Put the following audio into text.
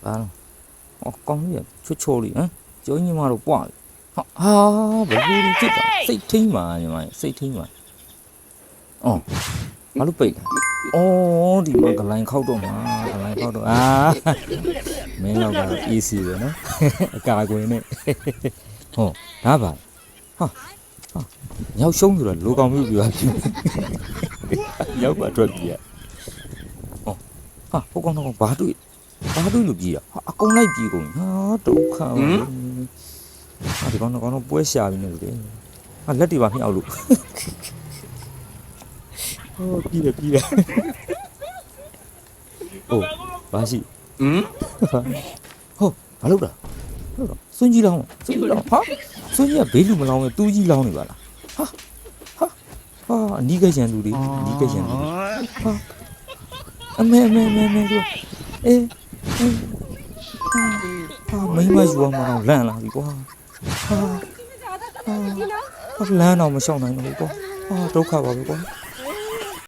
ဘာကောင်းကြီးချွတ်လေးဟမ်ကျုံးညီမတို့ပွားဟာဘယ်လိုဖြစ်တာစိတ်ထိမ့်ပါညီမစိတ်ထိမ့်ပါအော်ဘာလို့ပိတ်လဲအော်ဒီမှာဂလိုင်းခောက်တော့မှာဂလိုင်းခောက်တော့မင်းတော့ကတော့ easy ပဲနော်အကာအကွယ်နဲ့ဟောဒါပါဟာရောက်ရှုံးဆိုတော့လိုကောင်မျိုးပြပါပြီရောက်ပါအတွက်ကြီးဟောဟာဟိုကောင်တော့ဘာတွေ့လို့ကြီးအကုန်လိုက်ကြီးကုန်ဟာဒုက္ခပဲဒီကောင်တော့ပွဲရှာပြီးနေတယ်လက်တွေပါမြှောက်လို့ဟိုပြီးတယ်ဟိုဘာရှိဟုတ်ဘာလုပ်တာစွန်းကြီးလောင်းဟာစွန်းကြီးကဘေးလူမလောင်းပဲတူးကြီးလောင်းနေပါလားဟာအနီးကရန်သူတွေအနီးကရန်သူဟာအမေတို့အေးမိမယူအောင်မအောင်လန့်လာပြီကွာလမ်းတော့မရှောင်နိုင်ဘူးကွာဒုက္ခပါပဲကွာ